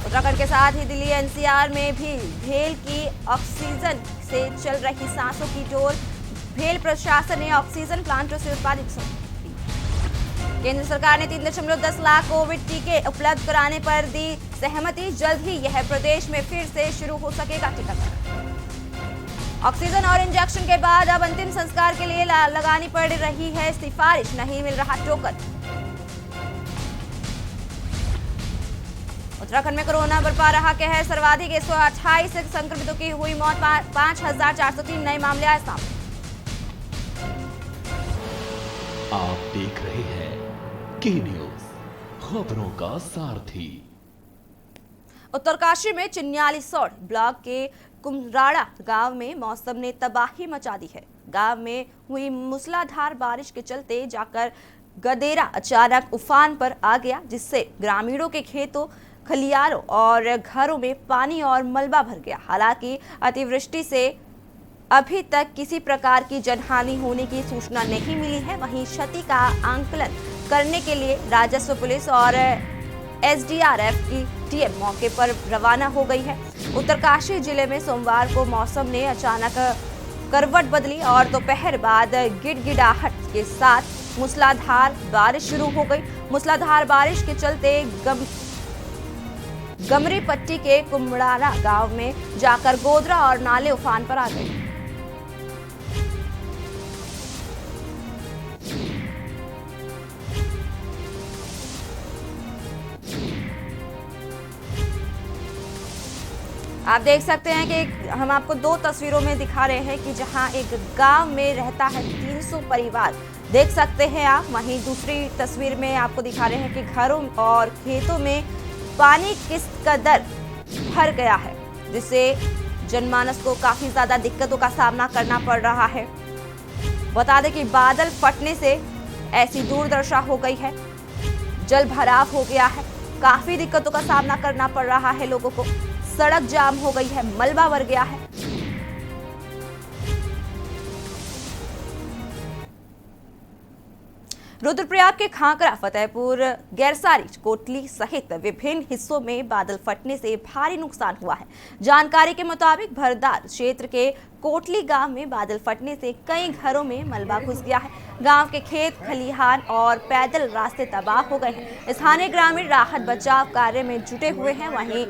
उत्तराखंड के साथ ही दिल्ली एनसीआर में भी भेल की ऑक्सीजन से चल रही सांसों की डोर। भेल प्रशासन ने ऑक्सीजन प्लांटों से उत्पादित केंद्र सरकार ने 3.10 लाख कोविड टीके उपलब्ध कराने पर दी सहमति। जल्द ही यह प्रदेश में फिर से शुरू हो सकेगा टीकाकरण। ऑक्सीजन और इंजेक्शन के बाद अब अंतिम संस्कार के लिए लगानी पड़ रही है सिफारिश, नहीं मिल रहा टोकन। उत्तराखंड में कोरोना बरपा रहा कहर, सर्वाधिक 128 संक्रमितों की हुई मौत, 5,403 नए मामले आए सामने। आप देख रहे हैं के न्यूज, खबरों का सारथी। उत्तरकाशी में चिन्यालीसौड़ ब्लॉक के कुमराड़ा गांव में मौसम ने तबाही मचा दी है। गांव में हुई मूसलाधार बारिश के चलते जाकर गदेरा अचानक उफान पर आ गया, जिससे ग्रामीणों के खेतों, खलियारों और घरों में पानी और मलबा भर गया। हालांकि अतिवृष्टि से अभी तक किसी प्रकार की जनहानि होने की सूचना नहीं मिली है। वहीं क्षति का आंकलन करने के लिए राजस्व पुलिस और एसडीआरएफ की टीम मौके पर रवाना हो गई है। उत्तरकाशी जिले में सोमवार को मौसम ने अचानक करवट बदली और दोपहर बाद गिड़गिड़ाहट के साथ मूसलाधार बारिश शुरू हो गई। मूसलाधार बारिश के चलते गमरी पट्टी के कुमड़ारा गांव में जाकर गोदरा और नाले उफान पर आ गए। आप देख सकते हैं कि हम आपको दो तस्वीरों में दिखा रहे हैं कि जहां एक गांव में रहता है 300 परिवार, देख सकते हैं आप। वहीं दूसरी तस्वीर में आपको दिखा रहे हैं कि घरों और खेतों में पानी किस कदर भर गया है, जिससे जनमानस को काफी ज्यादा दिक्कतों का सामना करना पड़ रहा है। बता दें कि बादल फटने से ऐसी दुर्दशा हो गई है, जल भराव हो गया है, काफी दिक्कतों का सामना करना पड़ रहा है लोगों को। सड़क जाम हो गई है, मलबा भर गया है। रुद्रप्रयाग के खांकरा, फतेहपुर, गैरसारी, कोटली सहित विभिन्न हिस्सों में बादल फटने से भारी नुकसान हुआ है। जानकारी के मुताबिक भरदार क्षेत्र के कोटली गांव में बादल फटने से कई घरों में मलबा घुस गया है। गांव के खेत, खलिहान और पैदल रास्ते तबाह हो गए हैं। स्थानीय ग्रामीण राहत बचाव कार्य में जुटे हुए हैं। वहीं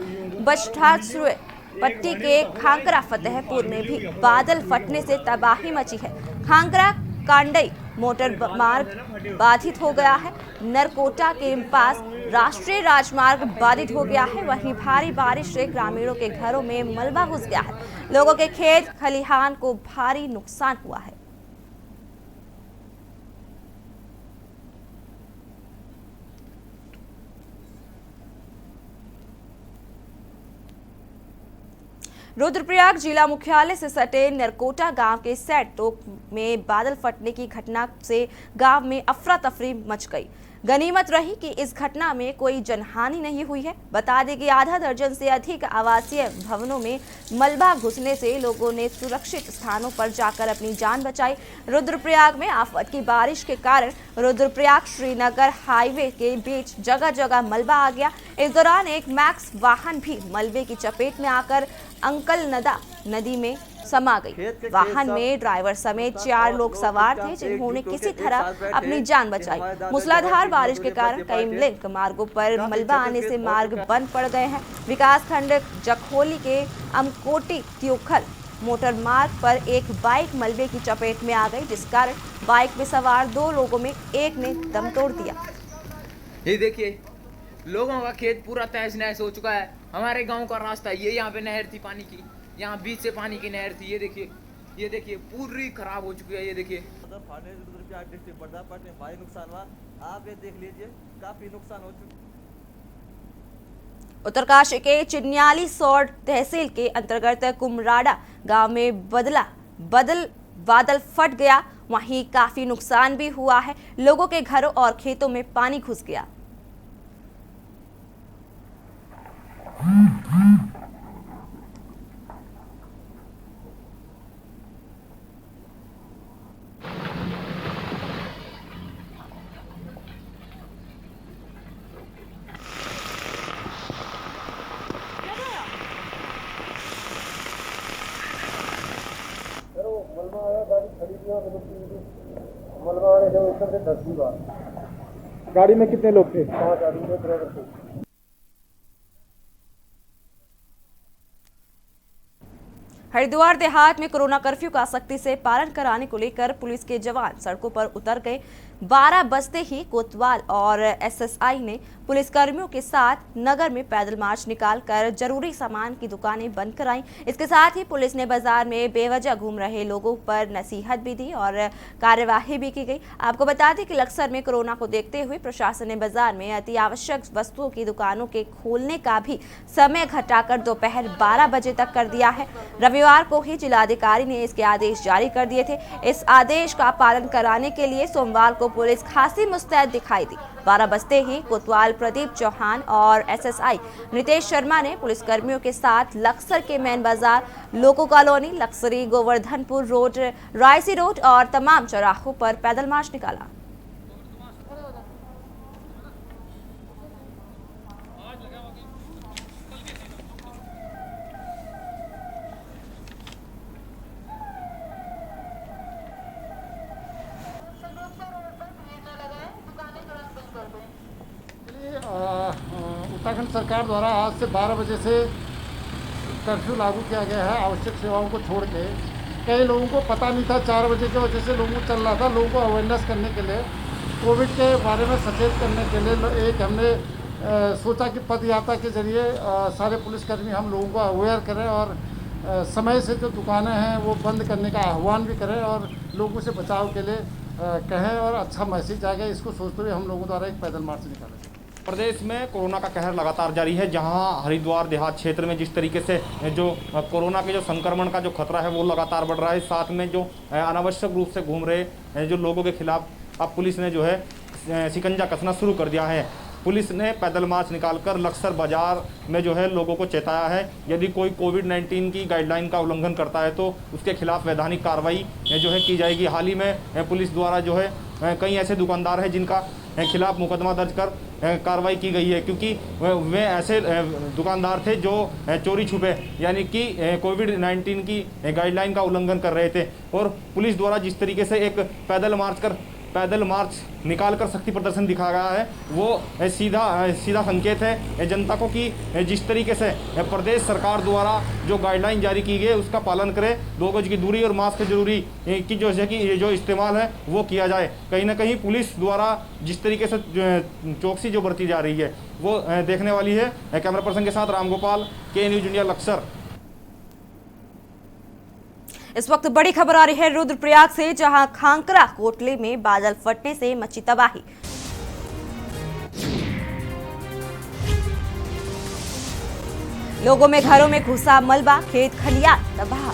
बछठासुर पट्टी के खांकरा, फतेहपुर में भी बादल फटने से तबाही मची है। खांकरा कांडई मोटर मार्ग बाधित हो गया है। नरकोटा के पास राष्ट्रीय राजमार्ग बाधित हो गया है। वहीं भारी बारिश से ग्रामीणों के घरों में मलबा घुस गया है। लोगों के खेत खलिहान को भारी नुकसान हुआ है। रुद्रप्रयाग जिला मुख्यालय से सटे नरकोटा गांव के सैट टोक में बादल फटने की घटना से गांव में अफरा तफरी मच गई। गनीमत रही कि इस घटना में कोई जनहानि नहीं हुई है। बता दें कि आधा दर्जन से अधिक आवासीय भवनों में मलबा घुसने से लोगों ने सुरक्षित स्थानों पर जाकर अपनी जान बचाई। रुद्रप्रयाग में आफत की बारिश के कारण रुद्रप्रयाग श्रीनगर हाईवे के बीच जगह जगह मलबा आ गया। इस दौरान एक मैक्स वाहन भी मलबे की चपेट में आकर अंकलनदा नदी में समा गई। वाहन में ड्राइवर समेत 4 लोग सवार थे, जिन्होंने किसी तरह अपनी जान बचाई। मूसलाधार बारिश के कारण कई लिंक मार्गों पर मलबा आने से मार्ग बंद पड़ गए हैं। विकासखंड जखोली के अमकोटी त्योखल मोटर मार्ग पर एक बाइक मलबे की चपेट में आ गई, जिस कारण बाइक में सवार 2 लोगों में एक ने दम तोड़ दिया। ये देखिए, लोगों का खेत पूरा तहस नहस हो चुका है। हमारे गांव का रास्ता ये, यहाँ पे नहर थी पानी की, यहाँ बीच से पानी की नहर थी। ये देखिए पूरी खराब हो चुकी है। ये देखिए भारी नुकसान हुआ, आप ये देख लीजिए, काफी नुकसान हो चुका। उत्तरकाशी के चिन्यालीसौड़ तहसील के अंतर्गत कुमराड़ा गांव में बादल फट गया। वहीं काफी नुकसान भी हुआ है। लोगों के घरों और खेतों में पानी घुस गया। गाड़ी में कितने लोग थे? 5 आदमी थे, ड्राइवर थे। हरिद्वार देहात में कोरोना कर्फ्यू का सख्ती से पालन कराने को लेकर पुलिस के जवान सड़कों पर उतर गए। 12 बजते ही कोतवाल और एसएसआई ने पुलिसकर्मियों के साथ नगर में पैदल मार्च निकालकर जरूरी सामान की दुकानें बंद कराई। इसके साथ ही पुलिस ने बाजार में बेवजह घूम रहे लोगों पर नसीहत भी दी और कार्यवाही भी की गई। आपको बता दें कि लक्सर में कोरोना को देखते हुए प्रशासन ने बाजार में अति आवश्यक वस्तुओं की दुकानों के खोलने का भी समय घटाकर दोपहर 12 बजे तक कर दिया है। रविवार को ही जिलाधिकारी ने इसके आदेश जारी कर दिए थे। इस आदेश का पालन कराने के लिए सोमवार को पुलिस खासी मुस्तैद दिखाई दी। 12 बजते ही कोतवाल प्रदीप चौहान और एसएसआई नितेश शर्मा ने पुलिसकर्मियों के साथ लक्सर के मेन बाजार, loco colony, luxury, Govardhanpur road, Raisi road और तमाम चौराहों पर पैदल मार्च निकाला। उत्तराखंड सरकार द्वारा आज से 12 बजे से कर्फ्यू लागू किया गया है। आवश्यक सेवाओं को छोड़ के कई लोगों को पता नहीं था, 4 बजे की वजह से लोगों को चल रहा था। लोगों को अवेयरनेस करने के लिए, कोविड के बारे में सचेत करने के लिए एक हमने सोचा कि पद यात्रा के जरिए सारे पुलिसकर्मी हम लोगों को अवेयर करें और समय से जो दुकानें हैं वो बंद करने का आह्वान भी करें और लोगों से बचाव के लिए कहें और अच्छा मैसेज आएगा। इसको सोचते हुए हम लोगों द्वारा एक पैदल मार्च निकाला। प्रदेश में कोरोना का कहर लगातार जारी है। जहां हरिद्वार देहात क्षेत्र में जिस तरीके से जो कोरोना के जो संक्रमण का जो खतरा है वो लगातार बढ़ रहा है, साथ में जो अनावश्यक रूप से घूम रहे जो लोगों के खिलाफ अब पुलिस ने जो है शिकंजा कसना शुरू कर दिया है। पुलिस ने पैदल मार्च निकालकर लक्सर बाजार में जो है लोगों को चेताया है, यदि कोई कोविड-19 की गाइडलाइन का उल्लंघन करता है तो उसके खिलाफ वैधानिक कार्रवाई जो है की जाएगी। हाल ही में पुलिस द्वारा जो है कई ऐसे दुकानदार हैं जिनका खिलाफ मुकदमा दर्ज कर कार्रवाई की गई है, क्योंकि वे ऐसे दुकानदार थे जो चोरी छुपे यानी कि कोविड-19 की गाइडलाइन का उल्लंघन कर रहे थे। और पुलिस द्वारा जिस तरीके से एक पैदल मार्च निकालकर शक्ति प्रदर्शन दिखा गया है वो सीधा संकेत है जनता को कि जिस तरीके से प्रदेश सरकार द्वारा जो गाइडलाइन जारी की गई है उसका पालन करें। 2 गज की दूरी और मास्क जरूरी की जो इस्तेमाल है वो किया जाए। कहीं ना कहीं पुलिस द्वारा जिस तरीके से चौकसी जो बरती जा रही है वो देखने वाली है। कैमरा पर्सन के साथ रामगोपाल, के न्यूज इंडिया, लक्सर। इस वक्त बड़ी खबर आ रही है रुद्रप्रयाग से, जहां खांकरा कोटले में बादल फटने से मची तबाही। लोगों में घरों में घुसा मलबा, खेत खलियान तबाह।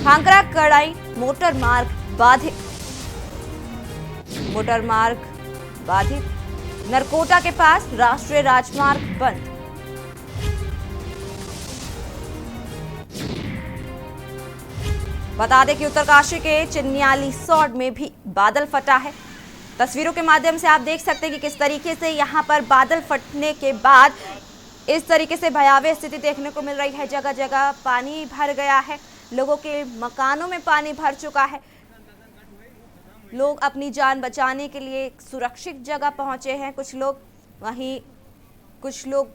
खांकरा कड़ाई मोटर मार्ग बाधित। नरकोटा के पास राष्ट्रीय राजमार्ग बंद। बता दें कि उत्तरकाशी के चिन्यालीसौड़ में भी बादल फटा है। तस्वीरों के माध्यम से आप देख सकते हैं कि किस तरीके से यहां पर बादल फटने के बाद इस तरीके से भयावह स्थिति देखने को मिल रही है। जगह जगह पानी भर गया है, लोगों के मकानों में पानी भर चुका है। लोग अपनी जान बचाने के लिए सुरक्षित जगह पहुंचे हैं। कुछ लोग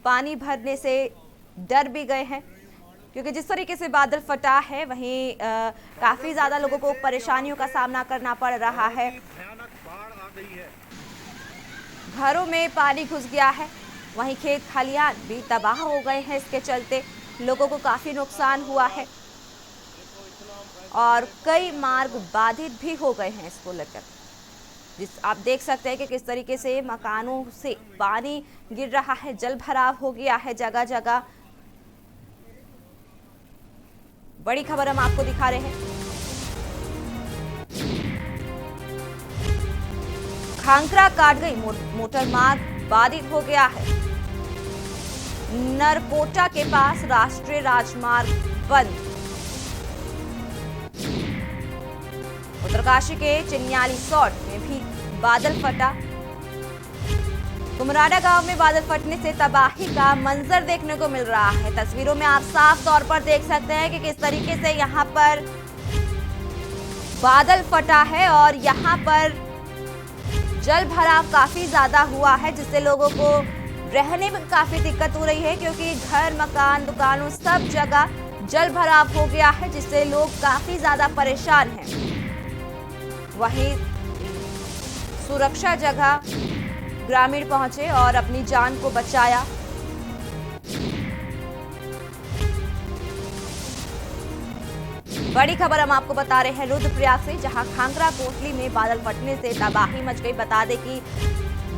पानी भरने से डर भी गए हैं, क्योंकि जिस तरीके से बादल फटा है वहीं काफी ज्यादा लोगों को परेशानियों का सामना करना पड़ रहा है। घरों में पानी घुस गया है, वहीं खेत खलियान भी तबाह हो गए हैं। इसके चलते लोगों को काफी नुकसान हुआ है और कई मार्ग बाधित भी हो गए हैं। इसको लेकर आप देख सकते हैं कि किस तरीके से मकानों से पानी गिर रहा है, जल भराव हो गया है जगह जगह। बड़ी खबर हम आपको दिखा रहे हैं। खांकरा काट गई मोटर मार्ग बाधित हो गया है। नरकोटा के पास राष्ट्रीय राजमार्ग बंद। उत्तरकाशी के चिन्यालीसौड़ में भी बादल फटा। कुमराडा गांव में बादल फटने से तबाही का मंजर देखने को मिल रहा है। तस्वीरों में आप साफ तौर पर देख सकते हैं कि किस तरीके से यहां पर बादल फटा है और यहां पर जल भराव काफी ज्यादा हुआ है, जिससे लोगों को रहने में काफी दिक्कत हो रही है, क्योंकि घर, मकान, दुकानों सब जगह जल भराव हो गया है, जिससे लोग काफी ज्यादा परेशान हैं। वहीं सुरक्षा जगह ग्रामीण पहुंचे और अपनी जान को बचाया। बड़ी खबर हम आपको बता रहे हैं रुद्रप्रयाग से, जहां खांगरा कोटली में बादल फटने से तबाही मच गई। बता दें कि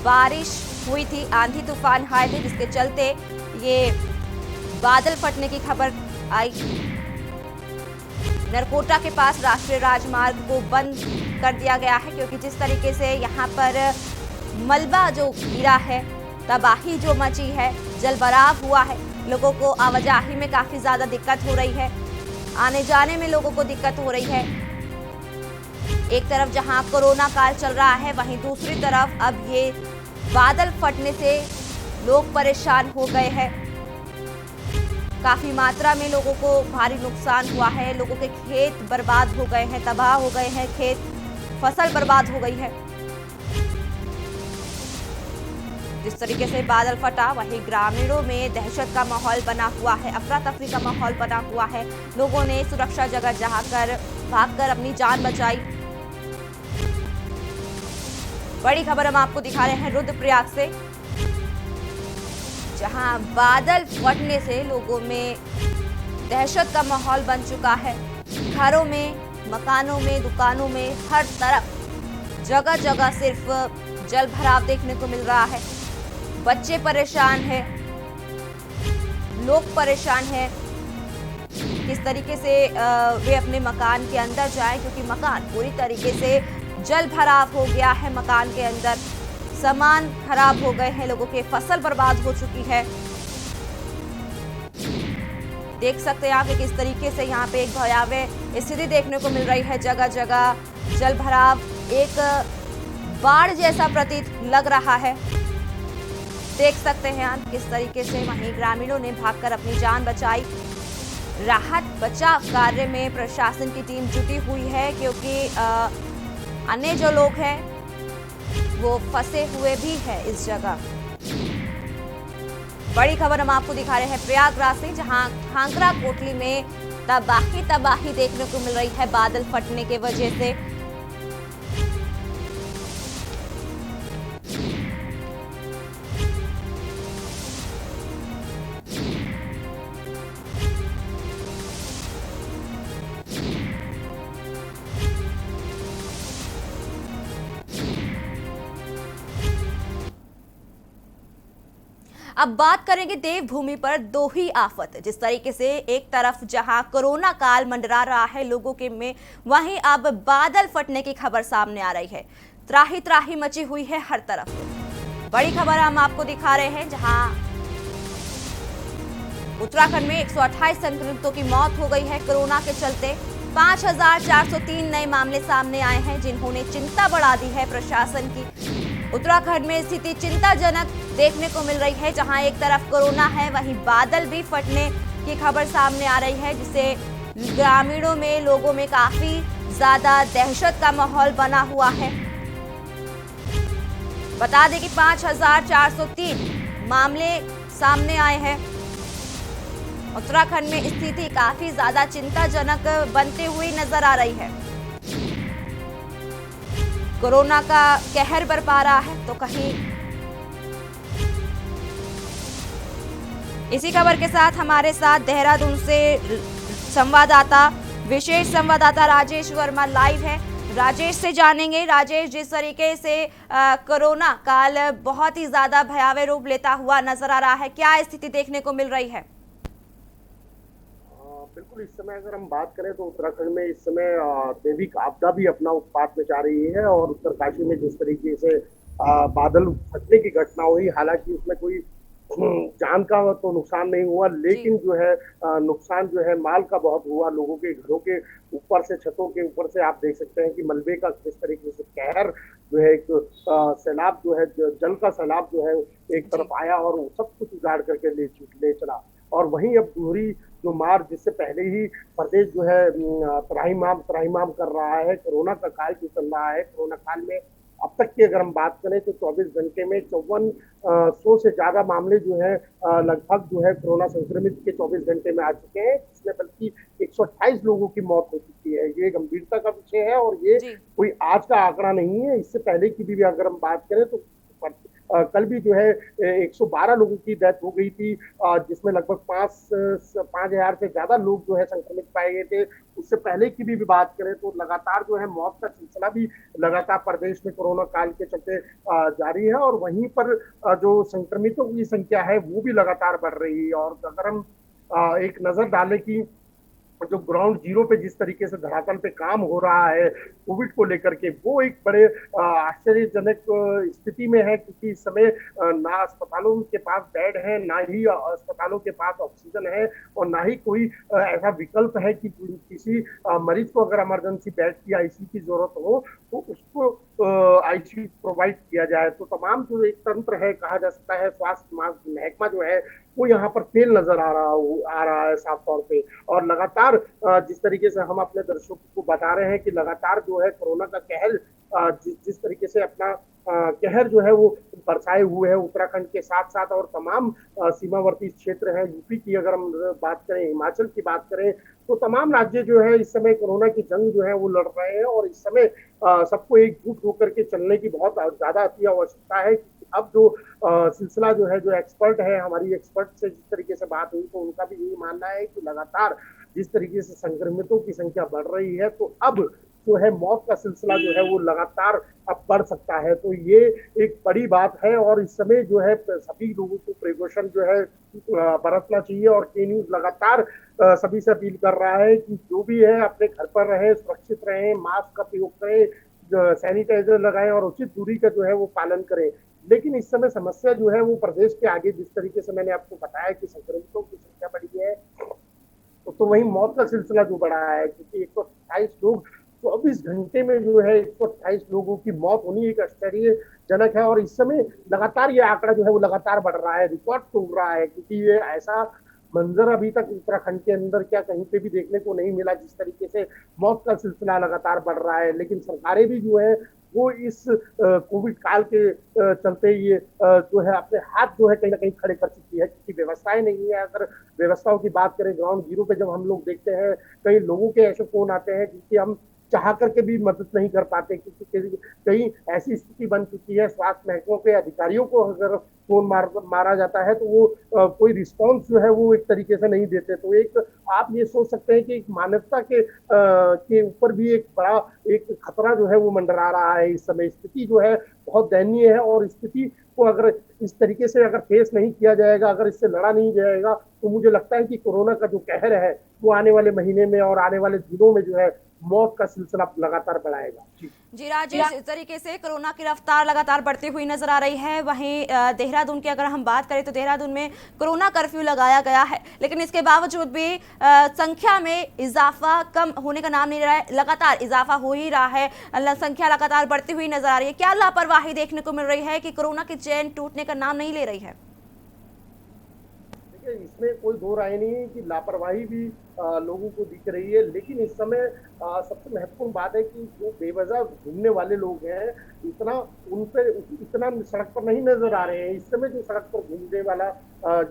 बारिश हुई थी, आंधी तूफान आए थे, जिसके चलते ये बादल फटने की खबर आई। नरकोटा के पास राष्ट्रीय राजमार्ग को बंद कर दिया गया है, क्योंकि जिस तरीके से यहाँ पर मलबा जो गिरा है, तबाही जो मची है, जलभराव हुआ है, लोगों को आवाजाही में काफी ज्यादा दिक्कत हो रही है, आने जाने में लोगों को दिक्कत हो रही है। एक तरफ जहां कोरोना काल चल रहा है, वहीं दूसरी तरफ अब ये बादल फटने से लोग परेशान हो गए हैं। काफी मात्रा में लोगों को भारी नुकसान हुआ है, लोगों के खेत बर्बाद हो गए हैं, तबाह हो गए हैं, खेत फसल बर्बाद हो गई है। जिस तरीके से बादल फटा, वहीं ग्रामीणों में दहशत का माहौल बना हुआ है, अफरा तफरी का माहौल बना हुआ है। लोगों ने सुरक्षा जगह जाकर भागकर अपनी जान बचाई। बड़ी खबर हम आपको दिखा रहे हैं रुद्रप्रयाग से, जहां बादल फटने से लोगों में दहशत का माहौल बन चुका है। घरों में, मकानों में, दुकानों में, हर तरफ जगह जगह सिर्फ जल भराव देखने को मिल रहा है। बच्चे परेशान हैं, लोग परेशान हैं, किस तरीके से वे अपने मकान के अंदर जाएं, क्योंकि मकान पूरी तरीके से जल भराव हो गया है। मकान के अंदर सामान खराब हो गए हैं, लोगों के फसल बर्बाद हो चुकी है। देख सकते हैं आप कि किस तरीके से यहाँ पे एक भयावह स्थिति देखने को मिल रही है। जगह जगह जल भराव, एक बाढ़ जैसा प्रतीत लग रहा है। देख सकते हैं आप किस तरीके से वहीं ग्रामीणों ने भागकर अपनी जान बचाई। राहत बचाव कार्य में प्रशासन की टीम जुटी हुई है, क्योंकि अन्य जो लोग हैं वो फंसे हुए भी है इस जगह। बड़ी खबर हम आपको दिखा रहे हैं प्रयागराज से, जहां खांगरा कोटली में तबाही देखने को मिल रही है बादल फटने के वजह से। अब बात करेंगे देवभूमि पर दो ही आफत। जिस तरीके से एक तरफ जहां कोरोना काल मंडरा रहा है लोगों के में, वहीं अब बादल फटने की खबर सामने आ रही है। त्राही त्राही मची हुई है हर तरफ। बड़ी खबर हम आपको दिखा रहे हैं, जहां उत्तराखंड में 128 संक्रमितों की मौत हो गई है कोरोना के चलते। 5403 नए मामले सामने आए हैं, जिन्होंने चिंता बढ़ा दी है प्रशासन की। उत्तराखंड में स्थिति चिंताजनक देखने को मिल रही है, जहां एक तरफ कोरोना है, वहीं बादल भी फटने की खबर सामने आ रही है, जिससे ग्रामीणों में, लोगों में काफी ज्यादा दहशत का माहौल बना हुआ है। बता दें कि 5403 मामले सामने आए हैं। उत्तराखंड में स्थिति काफी ज्यादा चिंताजनक बनते हुए नजर आ रही है। कोरोना का कहर बरपा रहा है तो कहीं। इसी खबर के साथ हमारे साथ देहरादून से संवाददाता, विशेष संवाददाता राजेश वर्मा लाइव है। राजेश से जानेंगे। राजेश, जिस तरीके से कोरोना काल बहुत ही ज्यादा भयावह रूप लेता हुआ नजर आ रहा है, क्या स्थिति देखने को मिल रही है? बिल्कुल, इस समय अगर हम बात करें तो उत्तराखंड में इस समय दैविक आपदा भी अपना उत्पात मचा रही है। और उत्तरकाशी में जिस तरीके से बादल फटने की घटना हुई, हालांकि उसमें कोई जान का तो नुकसान नहीं हुआ, लेकिन जो है नुकसान जो है माल का बहुत हुआ। लोगों के घरों के ऊपर से, छतों के ऊपर से आप देख सकते हैं कि मलबे का किस तरीके से कहर जो है एक सैलाब जो है जल का सैलाब जो है एक तरफ आया और वो सब कुछ उजाड़ करके ले चला। और वहीं अब दोहरी जो मार जिससे पहले ही प्रदेश जो है त्राहिमाम कर रहा है, कोरोना का काल जो चल रहा है। कोरोना काल में अब तक की अगर हम बात करें तो 24 घंटे में 5400 से ज्यादा मामले जो है लगभग जो है कोरोना संक्रमित के 24 घंटे में आ चुके हैं, जिसमें बल्कि 128 लोगों की मौत हो चुकी है। ये गंभीरता का विषय है और ये जी कोई आज का आंकड़ा नहीं है। इससे पहले की भी अगर हम बात करें तो कल भी जो है 112 लोगों की डेथ हो गई थी, जिसमें लगभग 5,000 से ज्यादा लोग जो है संक्रमित पाए गए थे। उससे पहले की भी बात करें तो लगातार जो है मौत का सिलसिला भी लगातार प्रदेश में कोरोना काल के चलते जारी है और वहीं पर जो संक्रमितों की संख्या है वो भी लगातार बढ़ रही है। और अगर हम एक नजर डालें कि जो ग्राउंड जीरो पे जिस तरीके से धरातल पे काम हो रहा है कोविड को लेकर के, वो एक बड़े आश्चर्यजनक स्थिति में है, क्योंकि इस समय ना अस्पतालों के पास बेड है, ना ही अस्पतालों के पास ऑक्सीजन है और ना ही कोई ऐसा विकल्प है कि किसी मरीज को अगर इमरजेंसी बेड की आईसीयू की जरूरत हो तो उसको आईसीयू प्रोवाइड किया जाए। तो तमाम जो एक तंत्र है, कहा जा सकता है स्वास्थ्य महकमा जो है वो यहाँ पर फेल नजर आ रहा है साफ तौर पे। और लगातार जिस तरीके से हम अपने दर्शकों को बता रहे हैं कि लगातार जो है कोरोना का कहर जिस तरीके से अपना कहर जो है वो बरसाए हुए है उत्तराखंड के साथ साथ और तमाम सीमावर्ती क्षेत्र हैं। यूपी की अगर हम बात करें, हिमाचल की बात करें, तो तमाम राज्य जो है इस समय कोरोना की जंग जो है वो लड़ रहे हैं और इस समय सबको एकजुट होकर के चलने की बहुत ज्यादा अति आवश्यकता है। अब जो सिलसिला जो है, जो एक्सपर्ट है, हमारी एक्सपर्ट से जिस तरीके से बात हुई तो उनका भी यही मानना है कि लगातार जिस तरीके से संक्रमितों की संख्या बढ़ रही है तो अब जो है मौत का सिलसिला जो है वो लगातार अब बढ़ सकता है। तो ये एक बड़ी बात है और इस समय जो है सभी लोगों को प्रिकॉशन जो है बरतना चाहिए। और के न्यूज लगातार सभी से अपील कर रहा है कि जो भी है अपने घर पर रहे, सुरक्षित रहें, मास्क का प्रयोग करें, सैनिटाइजर लगाएं और उचित दूरी का जो है वो पालन करें। लेकिन इस समय समस्या जो है वो प्रदेश के आगे जिस तरीके से मैंने आपको बताया कि संक्रमितों की संख्या बढ़ी है तो वहीं मौत का सिलसिला जो बढ़ा है, क्योंकि 128 लोग 24 घंटे में जो है 128 लोगों की मौत होनी एक आश्चर्यजनक है। और इस समय लगातार ये आंकड़ा जो है वो लगातार बढ़ रहा है, रिकॉर्ड तोड़ रहा है, क्योंकि ये ऐसा मंजर अभी तक उत्तराखंड के अंदर क्या कहीं पे भी देखने को नहीं मिला जिस तरीके से मौत का सिलसिला लगातार बढ़ रहा है। लेकिन सरकारें भी जो है वो इस कोविड काल के चलते ये जो है अपने हाथ जो है कहीं ना कहीं खड़े कर चुकी है, क्योंकि व्यवस्थाएं नहीं है। अगर व्यवस्थाओं की बात करें, ग्राउंड जीरो पे जब हम लोग देखते हैं कई लोगों के ऐसे फोन आते हैं जिनकी हम चाह करके भी मदद नहीं कर पाते, क्योंकि कहीं ऐसी स्थिति बन चुकी है। स्वास्थ्य महकमों के अधिकारियों को अगर फोन मारा जाता है तो वो कोई रिस्पॉन्स जो है वो एक तरीके से नहीं देते। तो एक आप ये सोच सकते हैं कि एक मानवता के ऊपर भी एक बड़ा एक खतरा जो है वो मंडरा रहा है। इस समय स्थिति जो है बहुत दयनीय है और स्थिति को अगर इस तरीके से अगर फेस नहीं किया जाएगा, अगर इससे लड़ा नहीं जाएगा तो मुझे लगता है कि कोरोना का जो कहर है वो आने वाले महीने में और आने वाले दिनों में जो है मौत का सिलसिला लगातार बढ़ाएगा। जी राजेश, इस तरीके से कोरोना की रफ्तार लगातार बढ़ती हुई नजर आ रही है। वहीं देहरादून की अगर हम बात करें तो देहरादून में कोरोना कर्फ्यू लगाया गया है, लेकिन इसके बावजूद भी संख्या में इजाफा कम होने का नाम नहीं ले रहा है, लगातार इजाफा हो ही रहा है, संख्या लगातार बढ़ती हुई नजर आ रही है। क्या लापरवाही देखने को मिल रही है कि कोरोना की चेन टूटने का नाम नहीं ले रही है? इसमें कोई दो राय नहीं है कि लापरवाही भी लोगों को दिख रही है। लेकिन इस समय सबसे महत्वपूर्ण बात है कि जो बेवजह घूमने वाले लोग हैं उन पर इतना सड़क पर नहीं नजर आ रहे हैं। इस समय जो सड़क पर घूमने वाला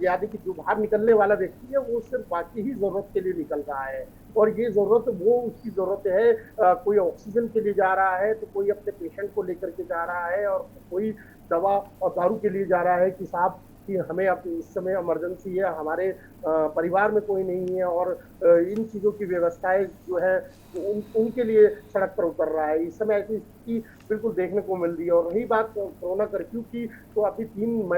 यानी कि जो बाहर निकलने वाला व्यक्ति है वो सिर्फ बाकी ही जरूरत के लिए निकल रहा है और ये जरूरत वो उसकी जरूरत है। कोई ऑक्सीजन के लिए जा रहा है तो कोई अपने पेशेंट को लेकर के जा रहा है और कोई दवा और दारू के लिए जा रहा है कि साहब कि हमें अब इस समय इमरजेंसी है, हमारे परिवार में कोई नहीं है और इन चीज़ों की व्यवस्थाएं जो है उनके लिए सड़क पर उतर रहा है। इस समय ऐसी स्थिति बिल्कुल देखने को मिल रही है। और रही बात कोरोना कर्फ्यू की, तो अभी 3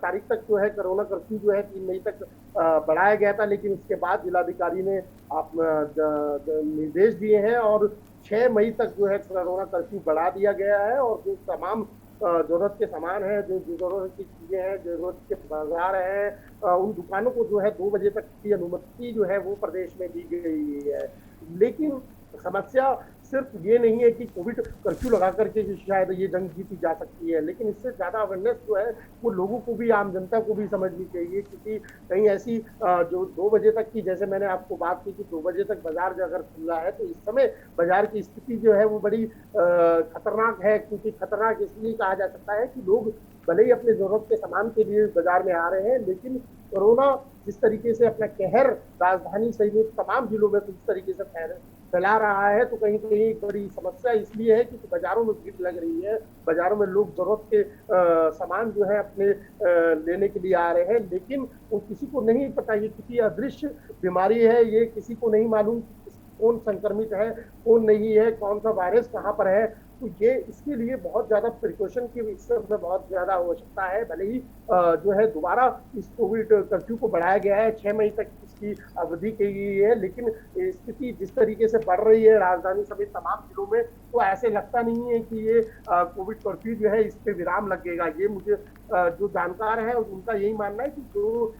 तारीख तक जो है कोरोना कर्फ्यू जो है 3 मई तक बढ़ाया गया था, लेकिन उसके बाद जिलाधिकारी ने निर्देश दिए हैं और 6 मई तक जो है कोरोना कर्फ्यू बढ़ा दिया गया है। और जो तमाम जरूरत के सामान है, जो जरूरत की चीजें हैं, जरूरत के बाजार हैं, उन दुकानों को जो है 2 बजे तक की अनुमति जो है वो प्रदेश में दी गई है। लेकिन समस्या सिर्फ ये नहीं है कि कोविड कर्फ्यू लगा करके शायद ये जंग जीती जा सकती है, लेकिन इससे ज़्यादा अवेयरनेस जो है वो लोगों को भी, आम जनता को भी समझनी चाहिए, क्योंकि कहीं ऐसी जो 2 बजे तक की, जैसे मैंने आपको बात की कि 2 बजे तक बाजार अगर खुला है तो इस समय बाजार की स्थिति जो है वो बड़ी खतरनाक है। क्योंकि खतरनाक इसलिए कहा जा सकता है कि लोग भले ही अपने जरूरत के सामान के लिए बाजार में आ रहे हैं, लेकिन कोरोना जिस तरीके से अपना कहर राजधानी सहित तमाम जिलों में जिस तरीके से फैला रहा है, तो कहीं कहीं बड़ी समस्या इसलिए है कि बाजारों में भीड़ लग रही है, बाजारों में लोग जरूरत के सामान जो है अपने लेने के लिए आ रहे हैं, लेकिन वो किसी को नहीं पता ये किसी अदृश्य बीमारी है, ये किसी को नहीं मालूम कौन संक्रमित है, कौन नहीं है, कौन सा वायरस कहाँ पर है। तो ये इसके लिए बहुत ज्यादा प्रिकॉशन की इस समय बहुत ज्यादा आवश्यकता है। भले ही जो है दोबारा इस कोविड कर्फ्यू को बढ़ाया गया है, 6 मई तक इसकी अवधि की गई है, लेकिन स्थिति जिस तरीके से बढ़ रही है राजधानी समेत तमाम जिलों में, तो ऐसे लगता नहीं है कि ये कोविड कर्फ्यू जो है इस पे विराम लगेगा। ये मुझे जो जानकार है उनका यही मानना है कि जो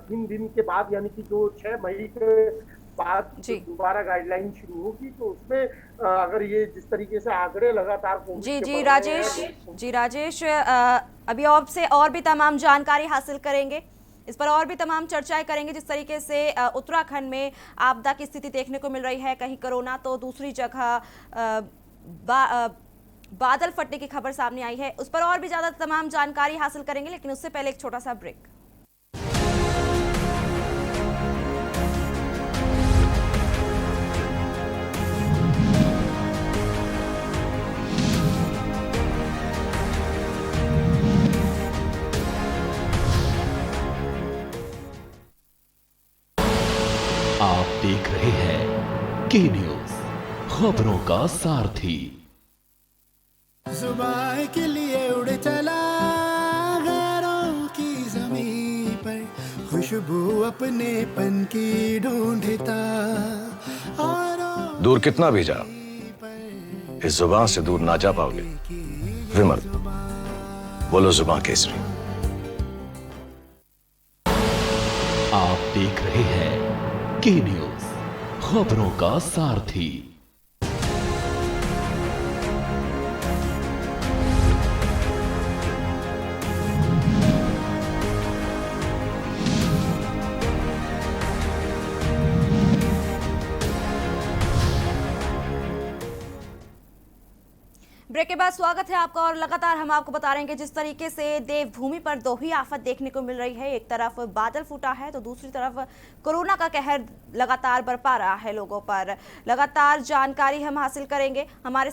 3 दिन के बाद, यानी कि जो 6 मई के बाद दोबारा गाइडलाइन शुरू होगी, तो उसमें अगर ये जिस तरीके से आंकड़े लगातार जी राजेश, अभी आपसे और भी तमाम जानकारी हासिल करेंगे, इस पर और भी तमाम चर्चाएं करेंगे। जिस तरीके से उत्तराखंड में आपदा की स्थिति देखने को मिल रही है, कहीं कोरोना तो दूसरी जगह बादल फटने की खबर सामने आई है, उस पर और भी ज्यादा तमाम जानकारी हासिल करेंगे, लेकिन उससे पहले एक छोटा सा ब्रेक। आप देख रहे हैं के न्यूज, खबरों का सारथी। जुबान के लिए उड़ चला गैरों की ज़मीं पर, खुशबू अपने पन की ढूंढता। दूर कितना भी जा, इस जुबान से दूर ना जा पाओगे। विमल, बोलो जुबान केसरी। आप देख रहे हैं के न्यूज, खबरों का सारथी। ब्रेक के बाद स्वागत है आपका, और लगातार हम आपको बता रहे हैं कि जिस तरीके से देवभूमि पर दो ही आफत देखने को मिल रही है, एक तरफ बादल फूटा है तो दूसरी तरफ कोरोना का कहर लगातार बरपा रहा है लोगों पर। लगातार जानकारी हम हासिल करेंगे। हमारे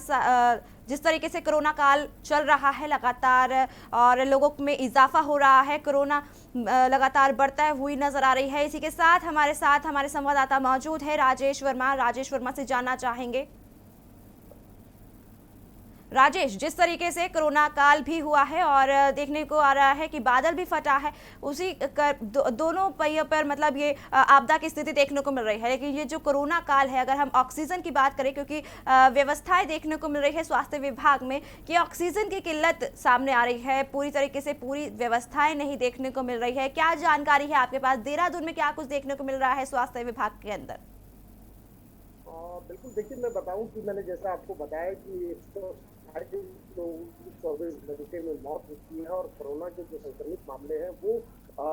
जिस तरीके से कोरोना काल चल रहा है लगातार और लोगों में इजाफा हो रहा है, कोरोना लगातार बढ़ता हुई नजर आ रही है। इसी के साथ हमारे संवाददाता मौजूद है राजेश वर्मा से जानना चाहेंगे। राजेश, जिस तरीके से कोरोना काल भी हुआ है और देखने को आ रहा है कि बादल भी फटा है, उसी दोनों पहियों पर मतलब ये आपदा की स्थिति देखने को मिल रही है, लेकिन ये जो कोरोना काल है, अगर हम ऑक्सीजन की बात करें, क्योंकि व्यवस्थाएं देखने को मिल रही है स्वास्थ्य विभाग में कि ऑक्सीजन की किल्लत सामने आ रही है, पूरी तरीके से पूरी व्यवस्थाएं नहीं देखने को मिल रही है। क्या जानकारी है आपके पास, देहरादून में क्या कुछ देखने को मिल रहा है स्वास्थ्य विभाग के अंदर? बिल्कुल, देखिए मैं बताऊं कि मैंने जैसा आपको बताया कि 24 घंटे में मौत होती है और कोरोना के जो संक्रमित मामले हैं वो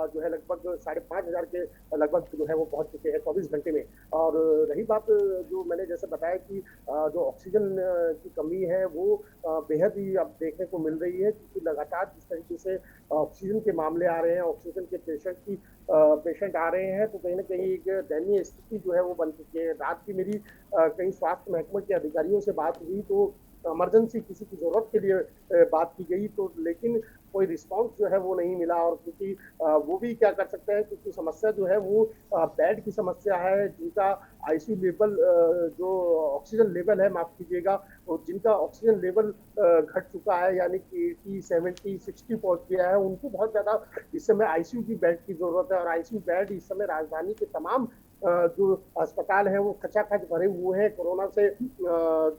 जो है लगभग 5,500 के लगभग जो है वो पहुंच चुके हैं 24 घंटे में। और रही बात जो मैंने जैसे बताया कि जो ऑक्सीजन की कमी है वो बेहद ही अब देखने को मिल रही है, क्योंकि लगातार जिस तरीके से ऑक्सीजन के मामले आ रहे हैं, ऑक्सीजन के पेशेंट आ रहे हैं, तो कहीं ना कहीं एक दयनीय स्थिति जो है वो बन चुकी है। रात की मेरी कहीं स्वास्थ्य महकमे के अधिकारियों से बात हुई तो इमरजेंसी किसी की जरूरत के लिए बात की गई, तो लेकिन कोई रिस्पांस जो है वो नहीं मिला। और क्योंकि वो भी क्या कर सकते हैं, क्योंकि समस्या जो है वो बेड की समस्या है, जिनका आईसीयू लेवल जो ऑक्सीजन लेवल है, माफ कीजिएगा, और जिनका ऑक्सीजन लेवल घट चुका है, यानी कि 80, 70, 60 पहुंच गया है, उनको बहुत ज्यादा इस समय आईसीयू की बेड की जरूरत है। और आईसीयू बेड इस समय राजधानी के तमाम जो अस्पताल है वो खचाखच भरे हुए हैं। कोरोना से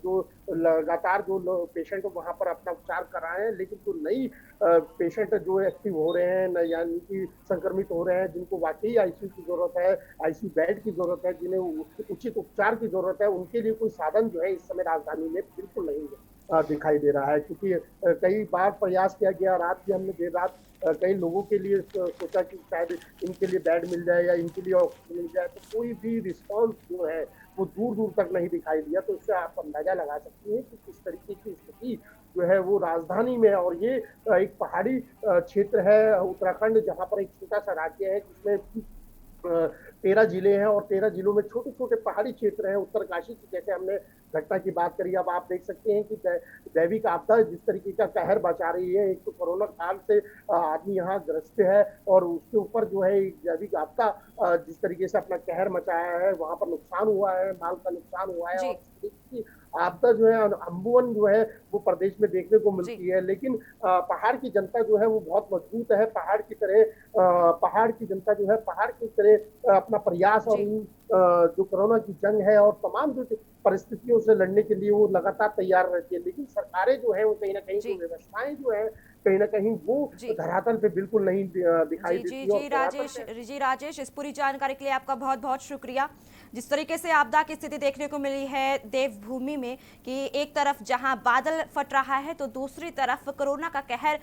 जो लगातार जो पेशेंट वहां पर अपना उपचार कर रहे हैं, लेकिन जो नई पेशेंट जो एक्टिव हो रहे हैं यानी कि संक्रमित हो रहे हैं, जिनको वाकई आईसीयू की जरूरत है, आईसीयू बेड की जरूरत है, जिन्हें उचित उपचार की जरूरत है, उनके लिए कोई साधन जो है इस समय राजधानी में बिल्कुल नहीं दिखाई दे रहा है। क्योंकि कई बार प्रयास किया गया, रात भी हमने देर रात कई लोगों के लिए सोचा कि शायद इनके लिए बेड मिल जाए या इनके लिए ऑक्सीजन मिल जाए, तो कोई भी रिस्पॉन्स जो है वो दूर दूर तक नहीं दिखाई दिया। तो इससे आप अंदाजा लगा सकते हैं कि किस तरीके की स्थिति जो है वो राजधानी में, और ये एक पहाड़ी क्षेत्र है उत्तराखंड, जहाँ पर एक छोटा सा राज्य है जिसमें 13 जिले हैं और 13 जिलों में छोटे छोटे पहाड़ी क्षेत्र हैं। उत्तरकाशी की जैसे हमने घटना की बात करी, अब आप देख सकते हैं कि दैविक आपदा जिस तरीके का कहर बचा रही है। एक तो कोरोना काल से आदमी यहाँ ग्रस्त है और उसके ऊपर जो है दैविक आपदा जिस तरीके से अपना कहर मचाया है, वहां पर नुकसान हुआ है, माल का नुकसान हुआ है, और आपदा जो है अम्बुवन जो है वो प्रदेश में देखने को मिलती है। लेकिन पहाड़ की जनता जो है वो बहुत मजबूत है। पहाड़ की जनता जो है पहाड़ की तरह अपना प्रयास और जो कोरोना की जंग है और तमाम जो परिस्थितियों से लड़ने के लिए वो लगातार तैयार रहती है। लेकिन सरकारें जो है वो कहीं ना कहीं जो व्यवस्थाएं जो है कहीं ना कहीं वो धरातल पे बिल्कुल नहीं दिखाई देती। जी राजेश, इस पूरी जानकारी के लिए आपका बहुत बहुत शुक्रिया। जिस तरीके से आपदा की स्थिति देखने को मिली है देवभूमि में कि एक तरफ जहां बादल फट रहा है तो दूसरी तरफ कोरोना का कहर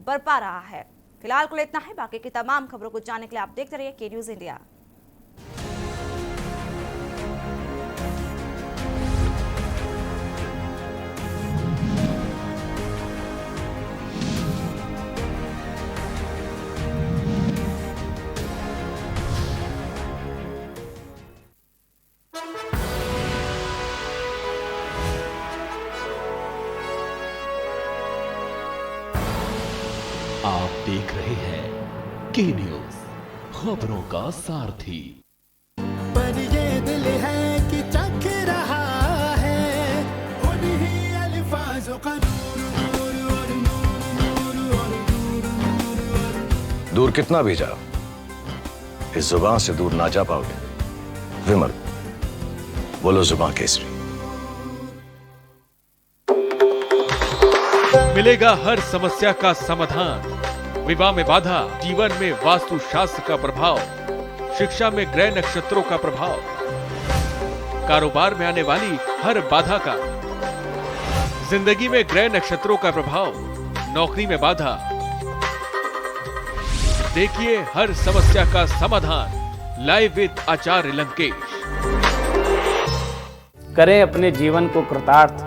बरपा रहा है। फिलहाल को इतना है, बाकी की तमाम खबरों को जानने के लिए आप देखते रहिए के न्यूज़ इंडिया। आप देख रहे हैं के न्यूज़, खबरों का सारथी। पर ये दिल है कि चख रहा है उन्हीं अल्फाज़ों का दूर कितना भी जाओ, इस जुबान से दूर ना जा पाओगे। विमल, बोलो जुबान केसरी। मिलेगा हर समस्या का समाधान। विवाह में बाधा, जीवन में वास्तु शास्त्र का प्रभाव, शिक्षा में ग्रह नक्षत्रों का प्रभाव, कारोबार में आने वाली हर बाधा का, जिंदगी में ग्रह नक्षत्रों का प्रभाव, नौकरी में बाधा। देखिए हर समस्या का समाधान लाइव विद आचार्य लंकेश। करें अपने जीवन को कृतार्थ,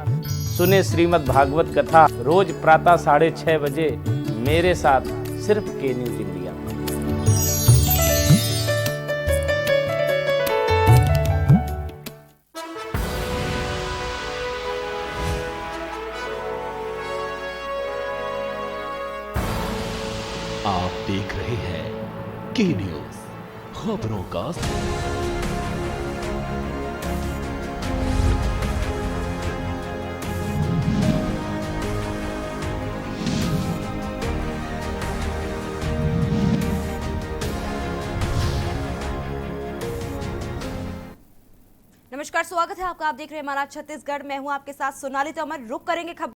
सुने श्रीमद् भागवत कथा रोज प्रातः 6:30 बजे मेरे साथ सिर्फ के न्यूज़ इंडिया। आप देख रहे हैं के न्यूज़, खबरों का नमस्कार, स्वागत है आपका। आप देख रहे हैं हमारा छत्तीसगढ़। मैं हूं आपके साथ सोनाली तोमर। रुक करेंगे खबर